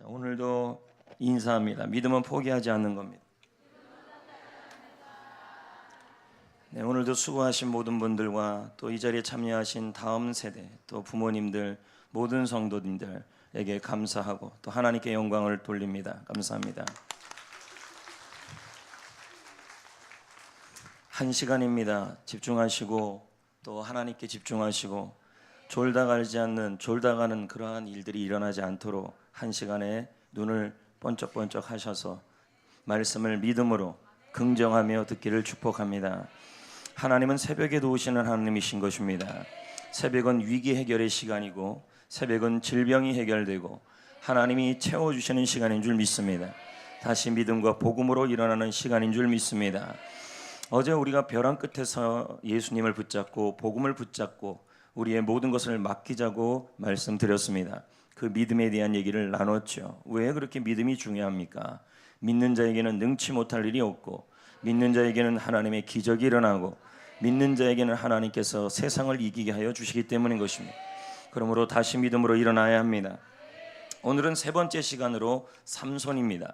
자, 오늘도 인사합니다. 믿음은 포기하지 않는 겁니다. 네, 오늘도 수고하신 모든 분들과 또 이 자리에 참여하신 다음 세대, 또 부모님들, 모든 성도님들에게 감사하고 또 하나님께 영광을 돌립니다. 감사합니다. 한 시간입니다. 집중하시고 또 하나님께 집중하시고 졸다가는 그러한 일들이 일어나지 않도록 한 시간에 눈을 번쩍번쩍 하셔서 말씀을 믿음으로 긍정하며 듣기를 축복합니다. 하나님은 새벽에도 오시는 하나님이신 것입니다. 새벽은 위기 해결의 시간이고 새벽은 질병이 해결되고 하나님이 채워주시는 시간인 줄 믿습니다. 다시 믿음과 복음으로 일어나는 시간인 줄 믿습니다. 어제 우리가 벼랑 끝에서 예수님을 붙잡고 복음을 붙잡고 우리의 모든 것을 맡기자고 말씀드렸습니다. 그 믿음에 대한 얘기를 나눴죠. 왜 그렇게 믿음이 중요합니까? 믿는 자에게는 능치 못할 일이 없고 믿는 자에게는 하나님의 기적이 일어나고 믿는 자에게는 하나님께서 세상을 이기게 하여 주시기 때문인 것입니다. 그러므로 다시 믿음으로 일어나야 합니다. 오늘은 세 번째 시간으로 삼손입니다.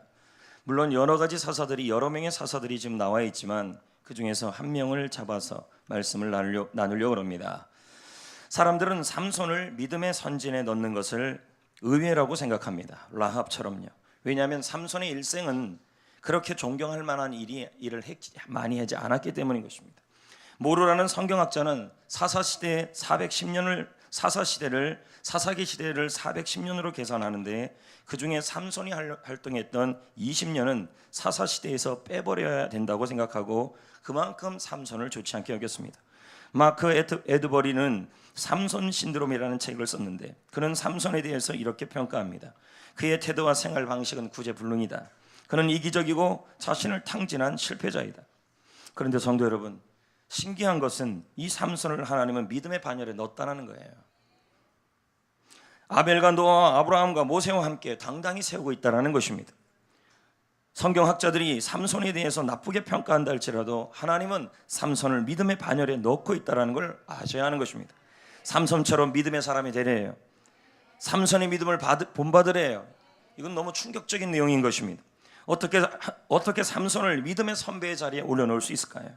물론 여러 가지 사사들이 여러 명의 사사들이 지금 나와 있지만 그 중에서 한 명을 잡아서 말씀을 나누려고 합니다. 사람들은 삼손을 믿음의 선진에 넣는 것을 의외라고 생각합니다. 라합처럼요. 왜냐하면 삼손의 일생은 그렇게 존경할 만한 일을 많이 하지 않았기 때문인 것입니다. 모로라는 성경학자는 사사시대를 사사기 시대를 410년으로 계산하는데 그 중에 삼손이 활동했던 20년은 사사시대에서 빼버려야 된다고 생각하고 그만큼 삼손을 좋지 않게 여겼습니다. 마크 에드버리는 삼손 신드롬이라는 책을 썼는데 그는 삼손에 대해서 이렇게 평가합니다. 그의 태도와 생활 방식은 구제불능이다. 그는 이기적이고 자신을 탕진한 실패자이다. 그런데 성도 여러분, 신기한 것은 이 삼손을 하나님은 믿음의 반열에 넣었다는 거예요. 아벨과 노아와 아브라함과 모세와 함께 당당히 세우고 있다는 것입니다. 성경학자들이 삼손에 대해서 나쁘게 평가한다 할지라도 하나님은 삼손을 믿음의 반열에 넣고 있다는 걸 아셔야 하는 것입니다. 삼손처럼 믿음의 사람이 되래요. 삼손의 믿음을 본받으래요. 이건 너무 충격적인 내용인 것입니다. 어떻게 삼손을 믿음의 선배의 자리에 올려놓을 수 있을까요?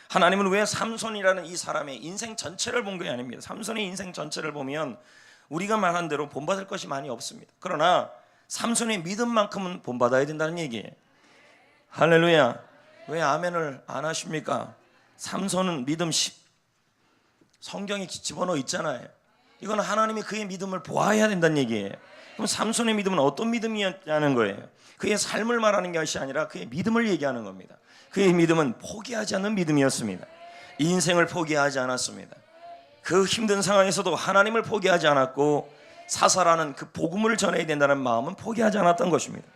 하나님은 왜 삼손이라는 이 사람의 인생 전체를 본 게 아닙니다. 삼손의 인생 전체를 보면 우리가 말한 대로 본받을 것이 많이 없습니다. 그러나 삼손의 믿음만큼은 본받아야 된다는 얘기예요. 할렐루야. 왜 아멘을 안 하십니까? 삼손은 믿음 10 성경에 집어넣어 있잖아요. 이건 하나님이 그의 믿음을 보아야 된다는 얘기예요. 그럼 삼손의 믿음은 어떤 믿음이었냐는 거예요. 그의 삶을 말하는 것이 아니라 그의 믿음을 얘기하는 겁니다. 그의 믿음은 포기하지 않는 믿음이었습니다. 인생을 포기하지 않았습니다. 그 힘든 상황에서도 하나님을 포기하지 않았고 사사라는 그 복음을 전해야 된다는 마음은 포기하지 않았던 것입니다.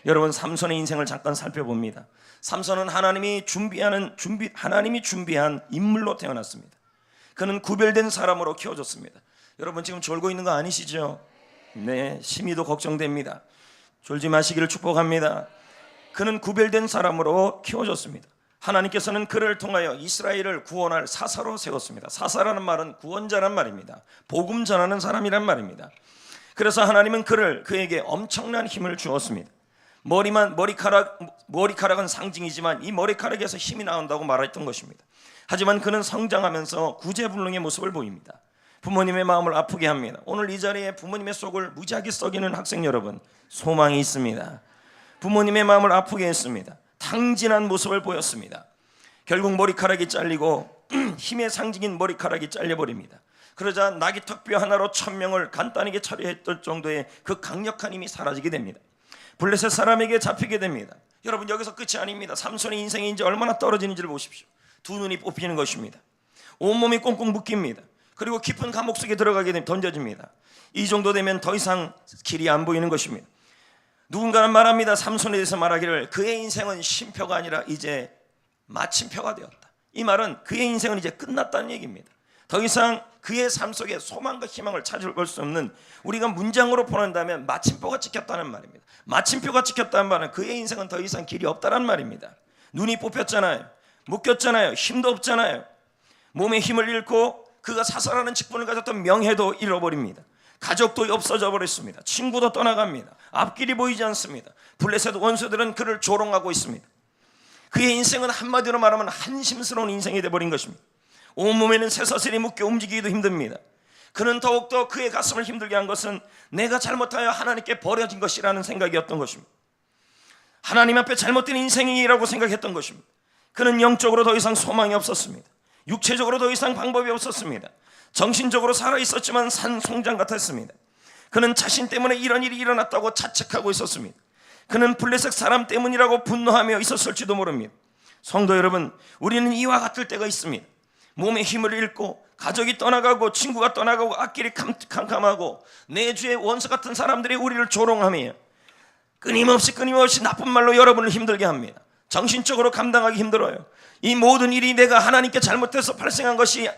여러분, 삼손의 인생을 잠깐 살펴봅니다. 삼손은 하나님이 준비한 인물로 태어났습니다. 그는 구별된 사람으로 키워졌습니다. 여러분 지금 졸고 있는 거 아니시죠? 네, 심히도 걱정됩니다. 졸지 마시기를 축복합니다. 그는 구별된 사람으로 키워졌습니다. 하나님께서는 그를 통하여 이스라엘을 구원할 사사로 세웠습니다. 사사라는 말은 구원자란 말입니다. 복음 전하는 사람이란 말입니다. 그래서 하나님은 그에게 엄청난 힘을 주었습니다. 머리카락은 상징이지만 이 머리카락에서 힘이 나온다고 말했던 것입니다. 하지만 그는 성장하면서 구제불능의 모습을 보입니다. 부모님의 마음을 아프게 합니다. 오늘 이 자리에 부모님의 속을 무지하게 썩이는 학생 여러분, 소망이 있습니다. 부모님의 마음을 아프게 했습니다. 탕진한 모습을 보였습니다. 결국 머리카락이 잘리고 힘의 상징인 머리카락이 잘려버립니다. 그러자 나귀 턱뼈 하나로 1000명을 간단하게 처리했던 정도의 그 강력한 힘이 사라지게 됩니다. 블레셋 사람에게 잡히게 됩니다. 여러분, 여기서 끝이 아닙니다. 삼손의 인생이 이제 얼마나 떨어지는지를 보십시오. 두 눈이 뽑히는 것입니다. 온몸이 꽁꽁 묶입니다. 그리고 깊은 감옥 속에 들어가게 되면 던져집니다. 이 정도 되면 더 이상 길이 안 보이는 것입니다. 누군가는 말합니다. 삼손에 대해서 말하기를 그의 인생은 쉼표가 아니라 이제 마침표가 되었다. 이 말은 그의 인생은 이제 끝났다는 얘기입니다. 더 이상 그의 삶 속에 소망과 희망을 찾을 수 없는, 우리가 문장으로 보낸다면 마침표가 찍혔다는 말입니다. 마침표가 찍혔다는 말은 그의 인생은 더 이상 길이 없다는 말입니다. 눈이 뽑혔잖아요. 묶였잖아요. 힘도 없잖아요. 몸의 힘을 잃고 그가 사사라는 직분을 가졌던 명예도 잃어버립니다. 가족도 없어져 버렸습니다. 친구도 떠나갑니다. 앞길이 보이지 않습니다. 블레셋 원수들은 그를 조롱하고 있습니다. 그의 인생은 한마디로 말하면 한심스러운 인생이 되어버린 것입니다. 온몸에는 쇠사슬이 묶여 움직이기도 힘듭니다. 그는 더욱더 그의 가슴을 힘들게 한 것은 내가 잘못하여 하나님께 버려진 것이라는 생각이었던 것입니다. 하나님 앞에 잘못된 인생이라고 생각했던 것입니다. 그는 영적으로 더 이상 소망이 없었습니다. 육체적으로 더 이상 방법이 없었습니다. 정신적으로 살아있었지만 산송장 같았습니다. 그는 자신 때문에 이런 일이 일어났다고 자책하고 있었습니다. 그는 블레셋 사람 때문이라고 분노하며 있었을지도 모릅니다. 성도 여러분, 우리는 이와 같을 때가 있습니다. 몸의 힘을 잃고 가족이 떠나가고 친구가 떠나가고 앞길이 캄캄하고 내 주의 원수 같은 사람들이 우리를 조롱하며 끊임없이 나쁜 말로 여러분을 힘들게 합니다. 정신적으로 감당하기 힘들어요. 이 모든 일이 내가 하나님께 잘못해서 발생한 것이라는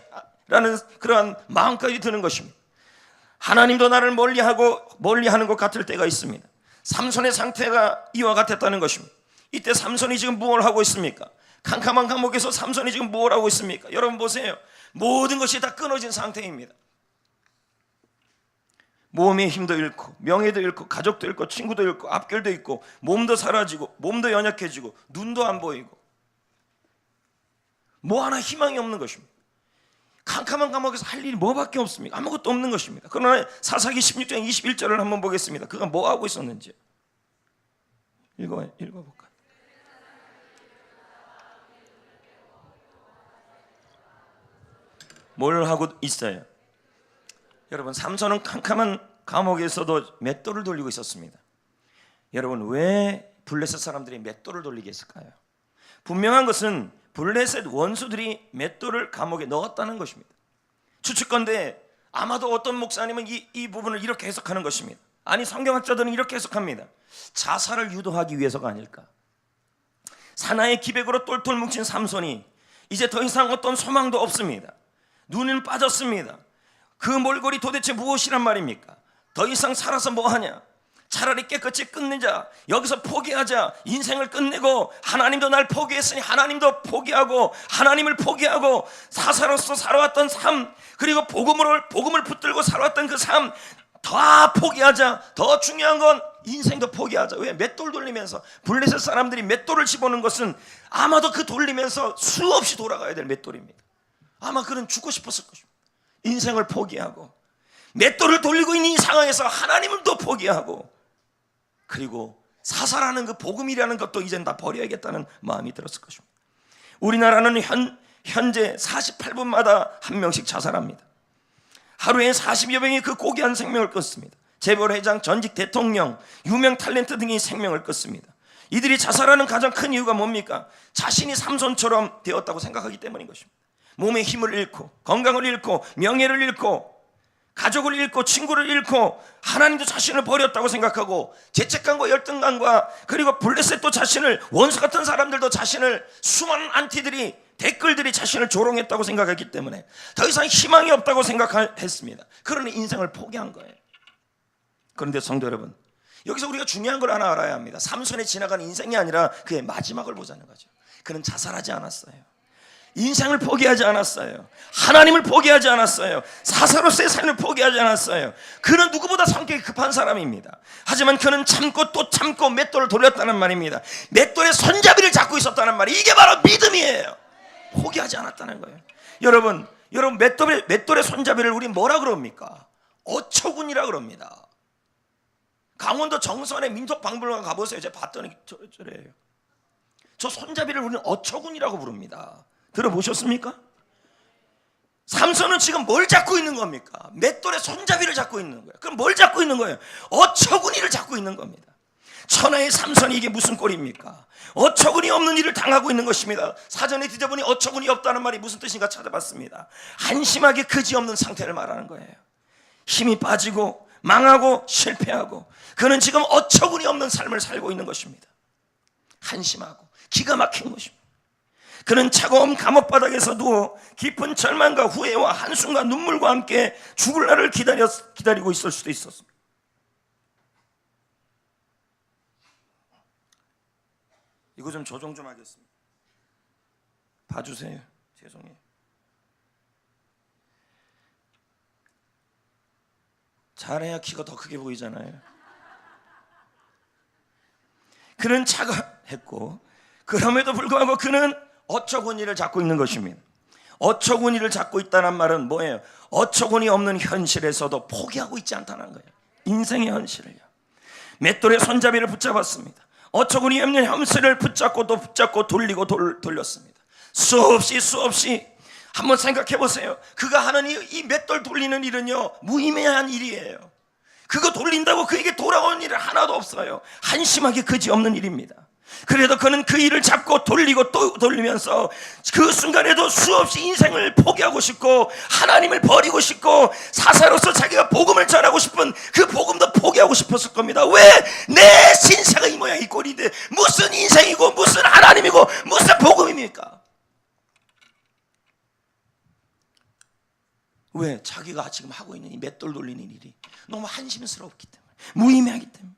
그러한 마음까지 드는 것입니다. 하나님도 나를 멀리하는 것 같을 때가 있습니다. 삼손의 상태가 이와 같았다는 것입니다. 이때 삼손이 지금 무엇을 하고 있습니까? 캄캄한 감옥에서 삼손이 지금 뭘 하고 있습니까? 여러분 보세요. 모든 것이 다 끊어진 상태입니다. 몸의 힘도 잃고 명예도 잃고 가족도 잃고 친구도 잃고 앞길도 잃고 몸도 사라지고 몸도 연약해지고 눈도 안 보이고 뭐 하나 희망이 없는 것입니다. 캄캄한 감옥에서 할 일이 뭐밖에 없습니까? 아무것도 없는 것입니다. 그러나 사사기 16장 21절을 한번 보겠습니다. 그가 뭐 하고 있었는지 읽어볼까요? 뭘 하고 있어요? 여러분, 삼손은 캄캄한 감옥에서도 맷돌을 돌리고 있었습니다. 여러분, 왜 블레셋 사람들이 맷돌을 돌리게 했을까요? 분명한 것은 블레셋 원수들이 맷돌을 감옥에 넣었다는 것입니다. 추측건데 아마도 어떤 목사님은 이 부분을 이렇게 해석하는 것입니다. 아니, 성경학자들은 이렇게 해석합니다. 자살을 유도하기 위해서가 아닐까. 사나이 기백으로 똘똘 뭉친 삼손이 이제 더 이상 어떤 소망도 없습니다. 눈은 빠졌습니다. 그 몰골이 도대체 무엇이란 말입니까? 더 이상 살아서 뭐하냐? 차라리 깨끗이 끝내자. 여기서 포기하자. 인생을 끝내고 하나님도 날 포기했으니 하나님도 포기하고 하나님을 포기하고 사사로서 살아왔던 삶, 그리고 복음을 붙들고 살아왔던 그 삶 다 포기하자. 더 중요한 건 인생도 포기하자. 왜? 맷돌 돌리면서 블레셋 사람들이 맷돌을 집어넣은 것은 아마도 그 돌리면서 수없이 돌아가야 될 맷돌입니다. 아마 그는 죽고 싶었을 것입니다. 인생을 포기하고 맷돌을 돌리고 있는 이 상황에서 하나님을 또 포기하고 그리고 사살하는 그 복음이라는 것도 이젠 다 버려야겠다는 마음이 들었을 것입니다. 우리나라는 현재 48분마다 한 명씩 자살합니다. 하루에 40여 명이 그 고귀한 생명을 끊습니다. 재벌회장, 전직 대통령, 유명 탤런트 등이 생명을 끊습니다. 이들이 자살하는 가장 큰 이유가 뭡니까? 자신이 삼손처럼 되었다고 생각하기 때문인 것입니다. 몸의 힘을 잃고 건강을 잃고 명예를 잃고 가족을 잃고 친구를 잃고 하나님도 자신을 버렸다고 생각하고 죄책감과 열등감과 그리고 블레셋도 자신을, 원수 같은 사람들도 자신을, 수많은 안티들이, 댓글들이 자신을 조롱했다고 생각했기 때문에 더 이상 희망이 없다고 생각했습니다. 그러니 인생을 포기한 거예요. 그런데 성도 여러분, 여기서 우리가 중요한 걸 하나 알아야 합니다. 삼손에 지나간 인생이 아니라 그의 마지막을 보자는 거죠. 그는 자살하지 않았어요. 인생을 포기하지 않았어요. 하나님을 포기하지 않았어요. 사사로서의 삶을 포기하지 않았어요. 그는 누구보다 성격이 급한 사람입니다. 하지만 그는 참고 또 참고 맷돌을 돌렸다는 말입니다. 맷돌의 손잡이를 잡고 있었다는 말이, 이게 바로 믿음이에요. 포기하지 않았다는 거예요. 여러분 맷돌의 손잡이를 우리 뭐라 그럽니까? 어처군이라 그럽니다. 강원도 정선의 민속박물관 가보세요. 제가 봤더니 저래요. 저 손잡이를 우리는 어처군이라고 부릅니다. 들어보셨습니까? 삼손은 지금 뭘 잡고 있는 겁니까? 맷돌의 손잡이를 잡고 있는 거예요. 그럼 뭘 잡고 있는 거예요? 어처구니를 잡고 있는 겁니다. 천하의 삼손이 이게 무슨 꼴입니까? 어처구니 없는 일을 당하고 있는 것입니다. 사전에 뒤져보니 어처구니 없다는 말이 무슨 뜻인가 찾아봤습니다. 한심하게 그지없는 상태를 말하는 거예요. 힘이 빠지고 망하고 실패하고 그는 지금 어처구니 없는 삶을 살고 있는 것입니다. 한심하고 기가 막힌 것입니다. 그는 차가운 감옥바닥에서 누워 깊은 절망과 후회와 한숨과 눈물과 함께 죽을 날을 기다리고 있을 수도 있었습니다. 이거 좀 조정 좀 하겠습니다. 봐주세요. 죄송해요. 잘해야 키가 더 크게 보이잖아요. 그는 차가했고 그럼에도 불구하고 그는 어처구니를 잡고 있는 것입니다. 어처구니를 잡고 있다는 말은 뭐예요? 어처구니 없는 현실에서도 포기하고 있지 않다는 거예요. 인생의 현실을요. 맷돌의 손잡이를 붙잡았습니다. 어처구니 없는 현실을 붙잡고 또 붙잡고 돌리고 돌렸습니다. 수없이 한번 생각해 보세요. 그가 하는 이 맷돌 돌리는 일은요, 무의미한 일이에요. 그거 돌린다고 그에게 돌아오는 일은 하나도 없어요. 한심하게 그지없는 일입니다. 그래도 그는 그 일을 잡고 돌리고 또 돌리면서 그 순간에도 수없이 인생을 포기하고 싶고 하나님을 버리고 싶고 사사로서 자기가 복음을 전하고 싶은 그 복음도 포기하고 싶었을 겁니다. 왜? 내 신세가 이 모양 이 꼴인데 무슨 인생이고 무슨 하나님이고 무슨 복음입니까? 왜? 자기가 지금 하고 있는 이 맷돌 돌리는 일이 너무 한심스럽기 때문에, 무의미하기 때문에.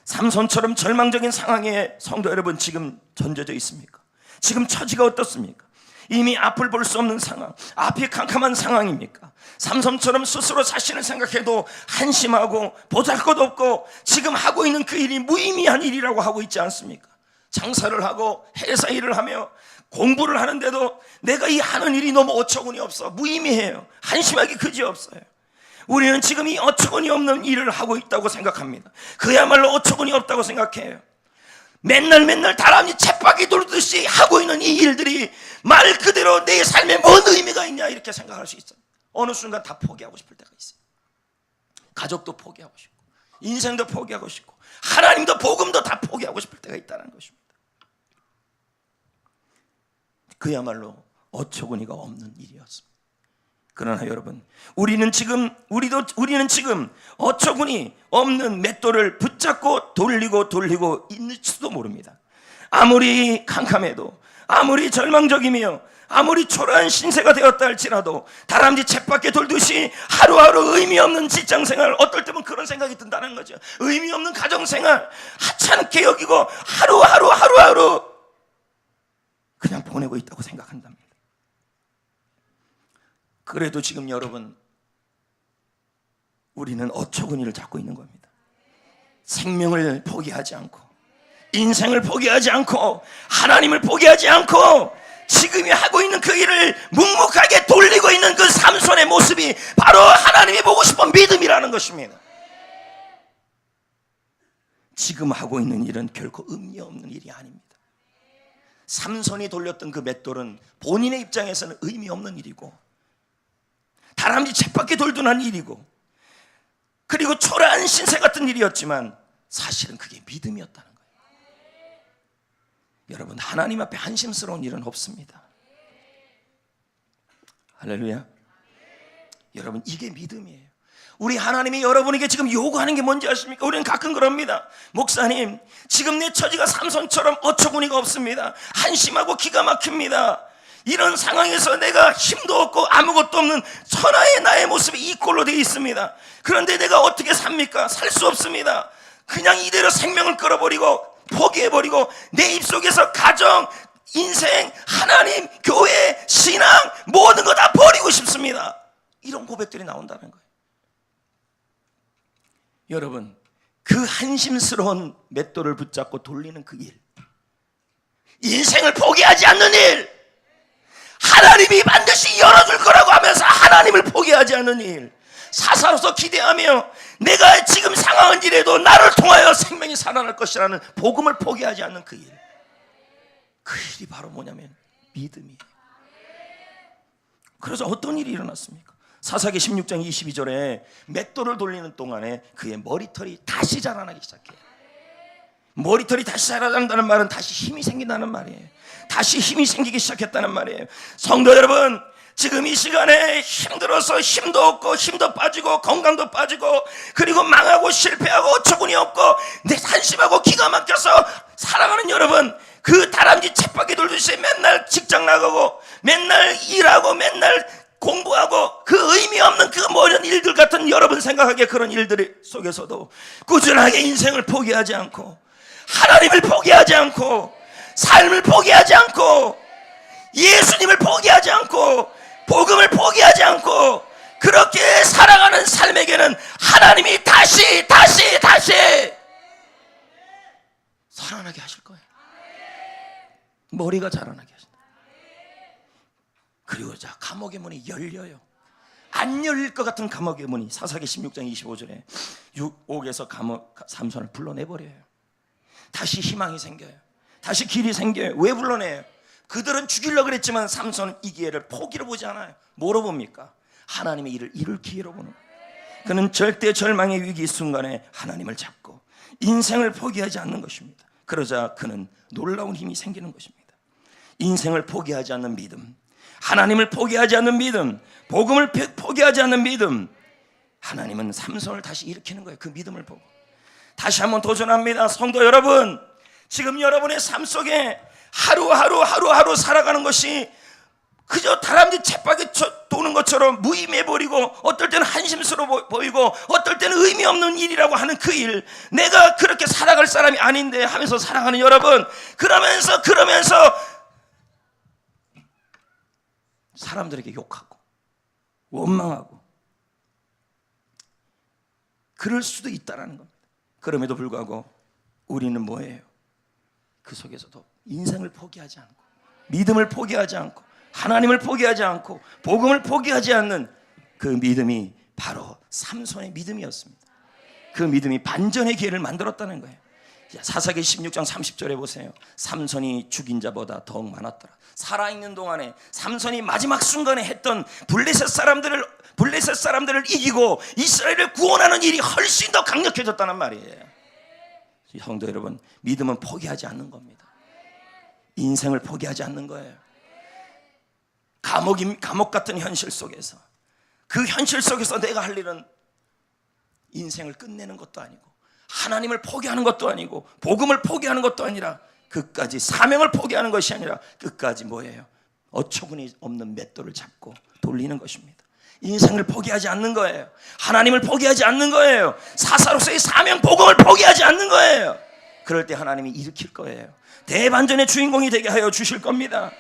삼손처럼 절망적인 상황에 성도 여러분 지금 전져져 있습니까? 지금 처지가 어떻습니까? 이미 앞을 볼 수 없는 상황, 앞이 캄캄한 상황입니까? 삼손처럼 스스로 자신을 생각해도 한심하고 보잘것없고 지금 하고 있는 그 일이 무의미한 일이라고 하고 있지 않습니까? 장사를 하고 회사 일을 하며 공부를 하는데도 내가 이 하는 일이 너무 어처구니 없어, 무의미해요, 한심하기 그지없어요. 우리는 지금 이 어처구니 없는 일을 하고 있다고 생각합니다. 그야말로 어처구니 없다고 생각해요. 맨날 다람쥐 쳇바퀴 돌듯이 하고 있는 이 일들이 말 그대로 내 삶에 뭔 의미가 있냐 이렇게 생각할 수 있어요. 어느 순간 다 포기하고 싶을 때가 있어요. 가족도 포기하고 싶고 인생도 포기하고 싶고 하나님도 복음도 다 포기하고 싶을 때가 있다는 것입니다. 그야말로 어처구니가 없는 일이었습니다. 그러나 여러분, 우리는 지금 어처구니 없는 맷돌을 붙잡고 돌리고 있을지도 모릅니다. 아무리 캄캄해도, 아무리 절망적이며, 아무리 초라한 신세가 되었다 할지라도 다람쥐 쳇바퀴 돌듯이 하루하루 의미 없는 직장생활, 어떨 때면 그런 생각이 든다는 거죠. 의미 없는 가정생활 하찮게 여기고 하루하루 그냥 보내고 있다고 생각한답니다. 그래도 지금 여러분, 우리는 어처구니를 잡고 있는 겁니다. 생명을 포기하지 않고, 인생을 포기하지 않고, 하나님을 포기하지 않고 지금이 하고 있는 그 일을 묵묵하게 돌리고 있는 그 삼손의 모습이 바로 하나님이 보고 싶은 믿음이라는 것입니다. 지금 하고 있는 일은 결코 의미 없는 일이 아닙니다. 삼손이 돌렸던 그 맷돌은 본인의 입장에서는 의미 없는 일이고 다람쥐 쳇바퀴 돌던 일이고 그리고 초라한 신세 같은 일이었지만 사실은 그게 믿음이었다는 거예요. 여러분, 하나님 앞에 한심스러운 일은 없습니다. 할렐루야. 여러분, 이게 믿음이에요. 우리 하나님이 여러분에게 지금 요구하는 게 뭔지 아십니까? 우리는 가끔 그럽니다. 목사님, 지금 내 처지가 삼손처럼 어처구니가 없습니다. 한심하고 기가 막힙니다. 이런 상황에서 내가 힘도 없고 아무것도 없는 천하의 나의 모습이 이 꼴로 되어 있습니다. 그런데 내가 어떻게 삽니까? 살 수 없습니다. 그냥 이대로 생명을 끌어버리고 포기해버리고 내 입속에서 가정, 인생, 하나님, 교회, 신앙 모든 거 다 버리고 싶습니다. 이런 고백들이 나온다는 거예요. 여러분, 그 한심스러운 맷돌을 붙잡고 돌리는 그 일, 인생을 포기하지 않는 일, 하나님이 반드시 열어줄 거라고 하면서 하나님을 포기하지 않는 일, 사사로서 기대하며 내가 지금 상황은 이래도 나를 통하여 생명이 살아날 것이라는 복음을 포기하지 않는 그 일, 그 일이 바로 뭐냐면 믿음이에요. 그래서 어떤 일이 일어났습니까? 사사기 16장 22절에 맷돌을 돌리는 동안에 그의 머리털이 다시 자라나기 시작해요. 머리털이 다시 자라난다는 말은 다시 힘이 생긴다는 말이에요. 다시 힘이 생기기 시작했다는 말이에요. 성도 여러분, 지금 이 시간에 힘들어서 힘도 없고 힘도 빠지고 건강도 빠지고 그리고 망하고 실패하고 어처구니 없고 내 한심하고 기가 막혀서 살아가는 여러분, 그 다람쥐 쳇바퀴 돌듯이 맨날 직장 나가고 맨날 일하고 맨날 공부하고 그 의미 없는 그 모든 일들 같은 여러분 생각하기에 그런 일들 속에서도 꾸준하게 인생을 포기하지 않고 하나님을 포기하지 않고 삶을 포기하지 않고 예수님을 포기하지 않고 복음을 포기하지 않고 그렇게 살아가는 삶에게는 하나님이 다시 살아나게 하실 거예요. 머리가 자라나게 하신다. 그리고 자, 감옥의 문이 열려요. 안 열릴 것 같은 감옥의 문이 사사기 16장 25절에 옥에서 삼손을 불러내버려요. 다시 희망이 생겨요. 다시 길이 생겨요. 왜 불러내요? 그들은 죽이려고 그랬지만 삼손은 이 기회를 포기로 보지 않아요. 뭐로 봅니까? 하나님의 일을 이룰 기회로 보는 거예요. 그는 절대 절망의 위기 순간에 하나님을 잡고 인생을 포기하지 않는 것입니다. 그러자 그는 놀라운 힘이 생기는 것입니다. 인생을 포기하지 않는 믿음, 하나님을 포기하지 않는 믿음, 복음을 포기하지 않는 믿음, 하나님은 삼손을 다시 일으키는 거예요. 그 믿음을 보고 다시 한번 도전합니다. 성도 여러분, 지금 여러분의 삶 속에 하루하루 살아가는 것이 그저 다람쥐 쳇바퀴 도는 것처럼 무의미해버리고 어떨 때는 한심스러워 보이고 어떨 때는 의미 없는 일이라고 하는 그 일, 내가 그렇게 살아갈 사람이 아닌데 하면서 살아가는 여러분, 그러면서 사람들에게 욕하고 원망하고 그럴 수도 있다라는 겁니다. 그럼에도 불구하고 우리는 뭐예요? 그 속에서도 인생을 포기하지 않고 믿음을 포기하지 않고 하나님을 포기하지 않고 복음을 포기하지 않는 그 믿음이 바로 삼손의 믿음이었습니다. 그 믿음이 반전의 기회를 만들었다는 거예요. 사사기 16장 30절에 보세요. 삼손이 죽인 자보다 더욱 많았더라. 살아있는 동안에 삼손이 마지막 순간에 했던 블레셋 사람들을 이기고 이스라엘을 구원하는 일이 훨씬 더 강력해졌다는 말이에요. 성도 여러분, 믿음은 포기하지 않는 겁니다. 인생을 포기하지 않는 거예요. 감옥 같은 현실 속에서, 그 현실 속에서 내가 할 일은 인생을 끝내는 것도 아니고 하나님을 포기하는 것도 아니고 복음을 포기하는 것도 아니라 끝까지 사명을 포기하는 것이 아니라 끝까지 뭐예요? 어처구니 없는 맷돌을 잡고 돌리는 것입니다. 인생을 포기하지 않는 거예요. 하나님을 포기하지 않는 거예요. 사사로서의 사명 복음을 포기하지 않는 거예요. 그럴 때 하나님이 일으킬 거예요. 대반전의 주인공이 되게 하여 주실 겁니다.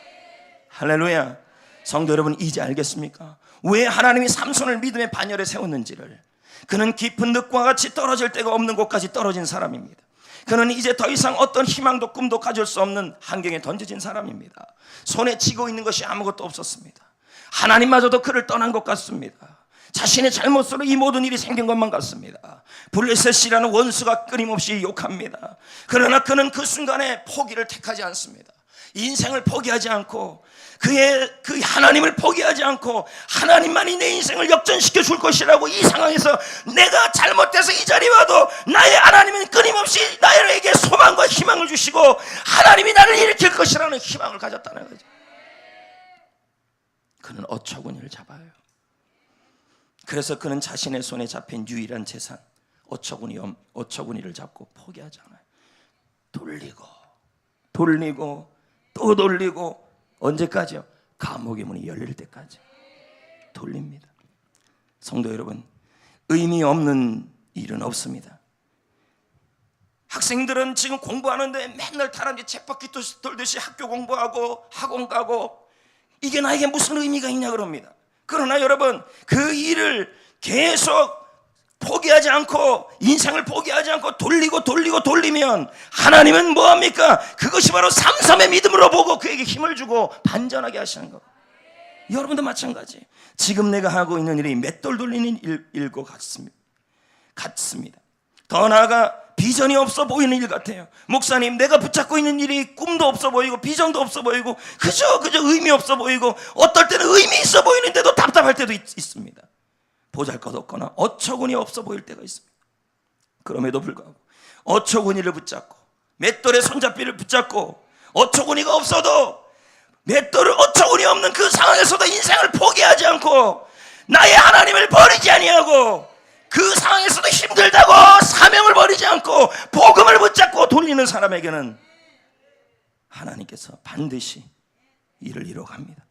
할렐루야. 성도 여러분, 이제 알겠습니까? 왜 하나님이 삼손을 믿음의 반열에 세웠는지를. 그는 깊은 늪과 같이 떨어질 데가 없는 곳까지 떨어진 사람입니다. 그는 이제 더 이상 어떤 희망도 꿈도 가질 수 없는 환경에 던져진 사람입니다. 손에 쥐고 있는 것이 아무것도 없었습니다. 하나님마저도 그를 떠난 것 같습니다. 자신의 잘못으로 이 모든 일이 생긴 것만 같습니다. 블레셋이라는 원수가 끊임없이 욕합니다. 그러나 그는 그 순간에 포기를 택하지 않습니다. 인생을 포기하지 않고 그 하나님을 포기하지 않고 하나님만이 내 인생을 역전시켜 줄 것이라고, 이 상황에서 내가 잘못돼서 이 자리에 와도 나의 하나님은 끊임없이 나에게 소망과 희망을 주시고 하나님이 나를 일으킬 것이라는 희망을 가졌다는 거죠. 그는 어처구니를 잡아요. 그래서 그는 자신의 손에 잡힌 유일한 재산 어처구니를 잡고 포기하지 않아요. 돌리고 또 돌리고, 언제까지요? 감옥의 문이 열릴 때까지 돌립니다. 성도 여러분, 의미 없는 일은 없습니다. 학생들은 지금 공부하는데 맨날 다람쥐 쳇바퀴 돌듯이 학교 공부하고 학원 가고, 이게 나에게 무슨 의미가 있냐 그럽니다. 그러나 여러분, 그 일을 계속 포기하지 않고 인생을 포기하지 않고 돌리면 하나님은 뭐합니까? 그것이 바로 삼손의 믿음으로 보고 그에게 힘을 주고 반전하게 하시는 것. 여러분도 마찬가지. 지금 내가 하고 있는 일이 맷돌 돌리는 일과 같습니다. 더 나아가 비전이 없어 보이는 일 같아요. 목사님, 내가 붙잡고 있는 일이 꿈도 없어 보이고 비전도 없어 보이고 그저 의미 없어 보이고 어떨 때는 의미 있어 보이는데도 답답할 때도 있습니다. 보잘것없거나 어처구니 없어 보일 때가 있습니다. 그럼에도 불구하고 어처구니를 붙잡고 맷돌의 손잡이를 붙잡고 어처구니가 없어도 맷돌을 어처구니 없는 그 상황에서도 인생을 포기하지 않고 나의 하나님을 버리지 아니하고 그 상황에서도 힘들다고 사명을 버리지 않고 복음을 붙잡고 돌리는 사람에게는 하나님께서 반드시 일을 이뤄갑니다.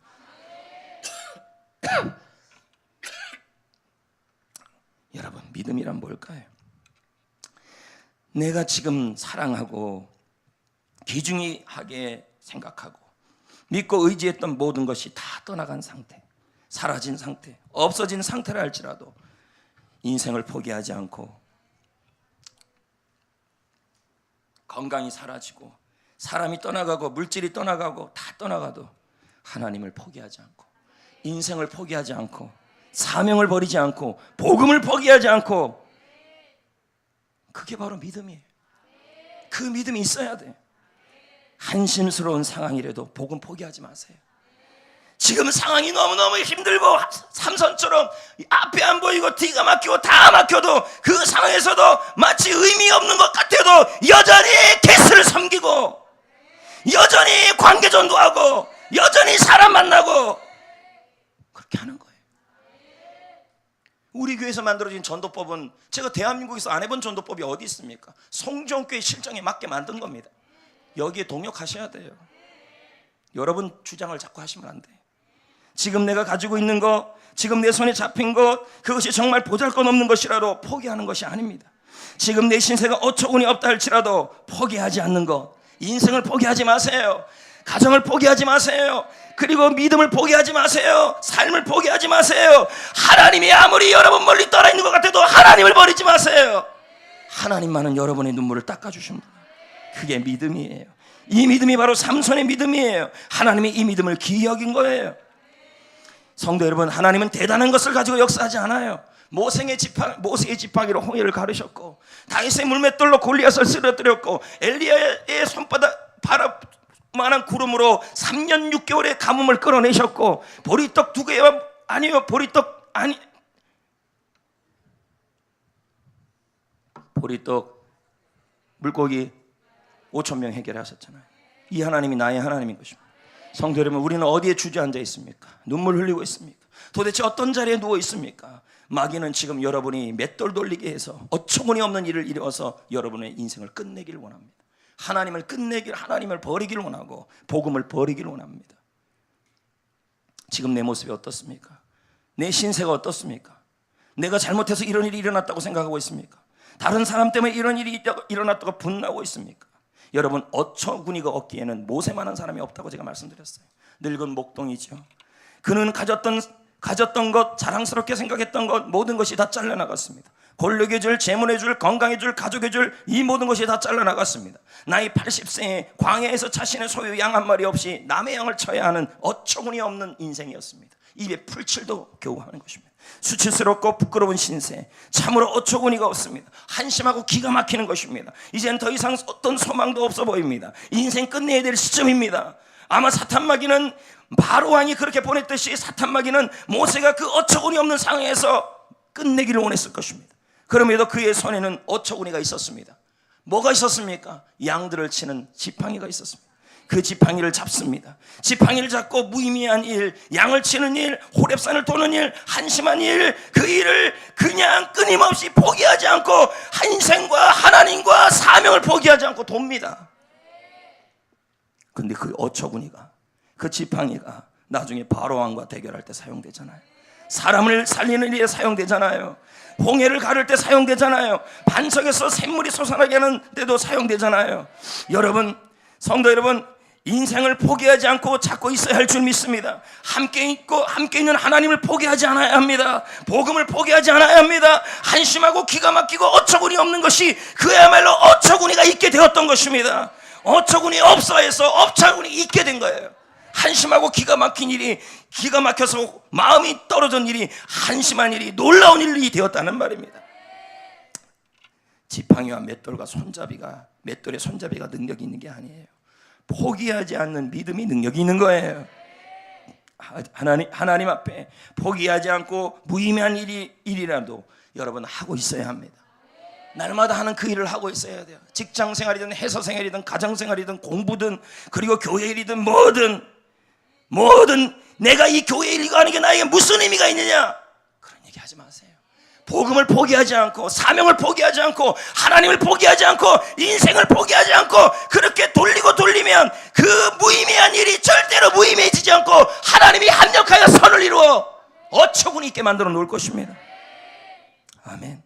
여러분, 믿음이란 뭘까요? 내가 지금 사랑하고 귀중하게 생각하고 믿고 의지했던 모든 것이 다 떠나간 상태, 사라진 상태, 없어진 상태라 할지라도 인생을 포기하지 않고, 건강이 사라지고 사람이 떠나가고 물질이 떠나가고 다 떠나가도 하나님을 포기하지 않고, 인생을 포기하지 않고, 사명을 버리지 않고, 복음을 포기하지 않고, 그게 바로 믿음이에요. 그 믿음이 있어야 돼. 한심스러운 상황이라도 복음 포기하지 마세요. 지금 상황이 너무너무 힘들고 삼손처럼 앞이 안 보이고 뒤가 막히고 다 막혀도 그 상황에서도 마치 의미 없는 것 같아도 여전히 개수를 섬기고, 여전히 관계전도하고, 여전히 사람 만나고, 그렇게 하는 거예요. 우리 교회에서 만들어진 전도법은 제가 대한민국에서 안 해본 전도법이 어디 있습니까? 송정교회 실정에 맞게 만든 겁니다. 여기에 동역하셔야 돼요. 여러분 주장을 자꾸 하시면 안 돼요. 지금 내가 가지고 있는 것, 지금 내 손에 잡힌 것, 그것이 정말 보잘것없는 것이라도 포기하는 것이 아닙니다. 지금 내 신세가 어처구니 없다 할지라도 포기하지 않는 것, 인생을 포기하지 마세요. 가정을 포기하지 마세요. 그리고 믿음을 포기하지 마세요. 삶을 포기하지 마세요. 하나님이 아무리 여러분 멀리 떠나 있는 것 같아도 하나님을 버리지 마세요. 하나님만은 여러분의 눈물을 닦아주십니다. 그게 믿음이에요. 이 믿음이 바로 삼손의 믿음이에요. 하나님이 이 믿음을 귀히 여긴 거예요. 성도 여러분, 하나님은 대단한 것을 가지고 역사하지 않아요. 모세의 지팡이로 홍해를 가르셨고, 다윗의 물맷돌로 골리앗을 쓰러뜨렸고, 엘리야의 손바닥 바라만한 구름으로 3년 6개월의 가뭄을 끌어내셨고, 보리떡 2개와 아니요 보리떡 물고기 5,000명 해결하셨잖아요. 이 하나님이 나의 하나님인 것입니다. 성도 여러분, 우리는 어디에 주저앉아 있습니까? 눈물 흘리고 있습니까? 도대체 어떤 자리에 누워 있습니까? 마귀는 지금 여러분이 맷돌 돌리게 해서 어처구니 없는 일을 이루어서 여러분의 인생을 끝내기를 원합니다. 하나님을 하나님을 버리기를 원하고, 복음을 버리기를 원합니다. 지금 내 모습이 어떻습니까? 내 신세가 어떻습니까? 내가 잘못해서 이런 일이 일어났다고 생각하고 있습니까? 다른 사람 때문에 이런 일이 일어났다고 분노하고 있습니까? 여러분, 어처구니가 없기에는 모세만한 사람이 없다고 제가 말씀드렸어요. 늙은 목동이죠. 그는 가졌던 것, 자랑스럽게 생각했던 것, 모든 것이 다 잘려나갔습니다. 권력의 줄, 재물의 줄, 건강의 줄, 가족의 줄, 이 모든 것이 다 잘려나갔습니다. 나이 80세에 광야에서 자신의 소유 양 한 마리 없이 남의 양을 쳐야 하는 어처구니 없는 인생이었습니다. 입에 풀칠도 겨우 하는 것입니다. 수치스럽고 부끄러운 신세, 참으로 어처구니가 없습니다. 한심하고 기가 막히는 것입니다. 이젠 더 이상 어떤 소망도 없어 보입니다. 인생 끝내야 될 시점입니다. 아마 사탄마귀는 바로왕이 그렇게 보냈듯이 사탄마귀는 모세가 그 어처구니 없는 상황에서 끝내기를 원했을 것입니다. 그럼에도 그의 손에는 어처구니가 있었습니다. 뭐가 있었습니까? 양들을 치는 지팡이가 있었습니다. 그 지팡이를 잡습니다. 지팡이를 잡고 무의미한 일, 양을 치는 일, 호렙산을 도는 일, 한심한 일, 그 일을 그냥 끊임없이 포기하지 않고 인생과 하나님과 사명을 포기하지 않고 돕니다. 근데 그 어처구니가, 그 지팡이가 나중에 바로왕과 대결할 때 사용되잖아요. 사람을 살리는 일에 사용되잖아요. 홍해를 가를 때 사용되잖아요. 반석에서 샘물이 솟아나게 하는 데도 사용되잖아요. 여러분, 성도 여러분, 인생을 포기하지 않고 찾고 있어야 할 줄 믿습니다. 함께 있는 하나님을 포기하지 않아야 합니다. 복음을 포기하지 않아야 합니다. 한심하고 기가 막히고 어처구니 없는 것이 그야말로 어처구니가 있게 되었던 것입니다. 어처구니 없어 해서 어처구니 있게 된 거예요. 한심하고 기가 막힌 일이, 기가 막혀서 마음이 떨어진 일이, 한심한 일이, 놀라운 일이 되었다는 말입니다. 지팡이와 맷돌의 손잡이가 능력이 있는 게 아니에요. 포기하지 않는 믿음이 능력이 있는 거예요. 하나님 앞에 포기하지 않고 무의미한 일이라도 여러분 하고 있어야 합니다. 날마다 하는 그 일을 하고 있어야 돼요. 직장 생활이든 회사 생활이든 가정 생활이든 공부든 그리고 교회 일이든 뭐든 내가 이 교회 일 이거 하는 게 나에게 무슨 의미가 있느냐, 그런 얘기 하지 마세요. 복음을 포기하지 않고, 사명을 포기하지 않고, 하나님을 포기하지 않고, 인생을 포기하지 않고 그렇게 돌리면 그 무의미한 일이 절대로 무의미해지지 않고 하나님이 합력하여 선을 이루어 어처구니 있게 만들어 놓을 것입니다. 아멘.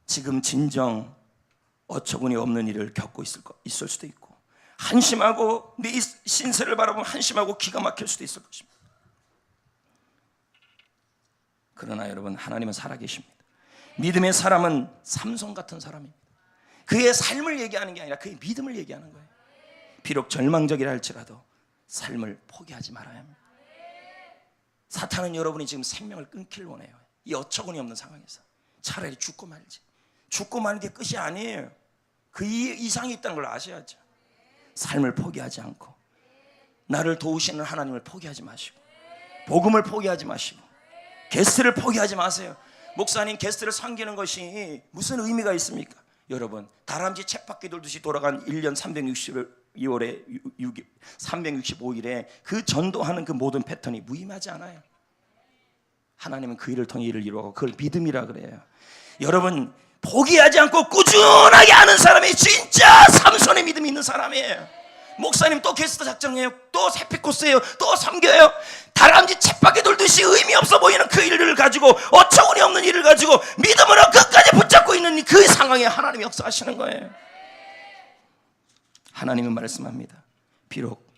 지금 진정 어처구니 없는 일을 겪고 있을 수도 있고, 한심하고 네 신세를 바라보면 한심하고 기가 막힐 수도 있을 것입니다. 그러나 여러분, 하나님은 살아계십니다. 믿음의 사람은 삼손 같은 사람입니다. 그의 삶을 얘기하는 게 아니라 그의 믿음을 얘기하는 거예요. 비록 절망적이라 할지라도 삶을 포기하지 말아야 합니다. 사탄은 여러분이 지금 생명을 끊기를 원해요. 이 어처구니 없는 상황에서 차라리 죽고 말지. 죽고 마는 게 끝이 아니에요. 그 이상이 있다는 걸 아셔야죠. 삶을 포기하지 않고 나를 도우시는 하나님을 포기하지 마시고 복음을 포기하지 마시고 게스트를 포기하지 마세요. 목사님, 게스트를 섬기는 것이 무슨 의미가 있습니까? 여러분, 다람쥐 쳇바퀴 돌듯이 돌아간 1년 365일에 그 전도하는 그 모든 패턴이 무의미하지 않아요. 하나님은 그 일을 통해 일을 이루고 그걸 믿음이라 그래요. 여러분, 포기하지 않고 꾸준하게 하는 사람이 진짜 삼손의 믿음이 있는 사람이에요. 목사님 또 게스트 작정해요, 또 새벽 코스예요, 또 섬겨요. 다람쥐 쳇바퀴 돌듯이 의미 없어 보이는 그 일을 가지고, 어처구니 없는 일을 가지고 믿음으로 끝까지 붙잡고 있는 그 상황에 하나님이 역사하시는 거예요. 하나님은 말씀합니다. 비록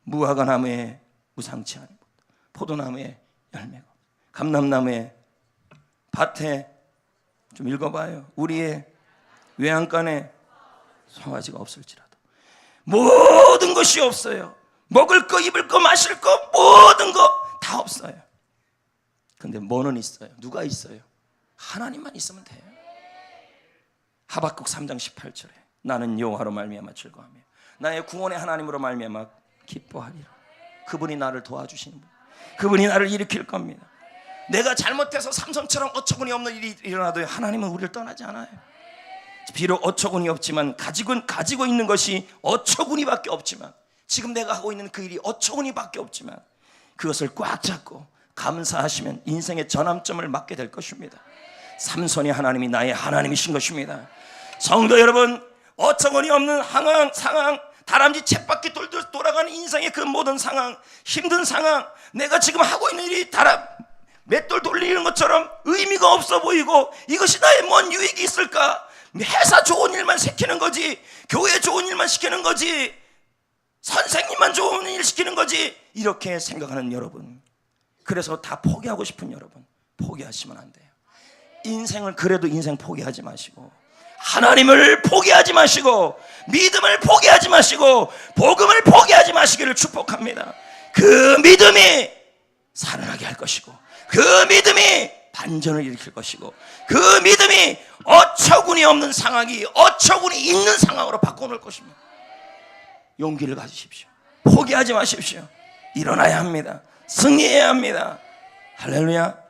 무화과 나무에 무상치 않은 것, 포도나무에 열매가, 감람나무에 밭에, 좀 읽어봐요, 우리의 외양간에 송아지가 없을지라도, 모든 것이 없어요. 먹을 거, 입을 거, 마실 거, 모든 거 다 없어요. 근데 뭐는 있어요? 누가 있어요? 하나님만 있으면 돼요. 하박국 3장 18절에 나는 여호와로 말미암아 즐거워하며 나의 구원의 하나님으로 말미암아 기뻐하리라. 그분이 나를 도와주시는 분, 그분이 나를 일으킬 겁니다. 내가 잘못해서 삼손처럼 어처구니 없는 일이 일어나도 하나님은 우리를 떠나지 않아요. 비록 어처구니 없지만 가지고 있는 것이 어처구니밖에 없지만, 지금 내가 하고 있는 그 일이 어처구니밖에 없지만 그것을 꽉 잡고 감사하시면 인생의 전환점을 맞게 될 것입니다. 삼손이 하나님이 나의 하나님이신 것입니다. 성도 여러분, 어처구니 없는 상황, 다람쥐 쳇바퀴 돌아가는 인생의 그 모든 상황, 힘든 상황, 내가 지금 하고 있는 일이 맷돌 돌리는 것처럼 의미가 없어 보이고 이것이 나의 뭔 유익이 있을까? 회사 좋은 일만 시키는 거지, 교회 좋은 일만 시키는 거지, 선생님만 좋은 일 시키는 거지, 이렇게 생각하는 여러분, 그래서 다 포기하고 싶은 여러분, 포기하시면 안 돼요. 인생을, 그래도 인생 포기하지 마시고 하나님을 포기하지 마시고 믿음을 포기하지 마시고 복음을 포기하지 마시기를 축복합니다. 그 믿음이 살아나게 할 것이고 그 믿음이 반전을 일으킬 것이고 그 믿음이 어처구니 없는 상황이 어처구니 있는 상황으로 바꿔놓을 것입니다. 용기를 가지십시오. 포기하지 마십시오. 일어나야 합니다. 승리해야 합니다. 할렐루야.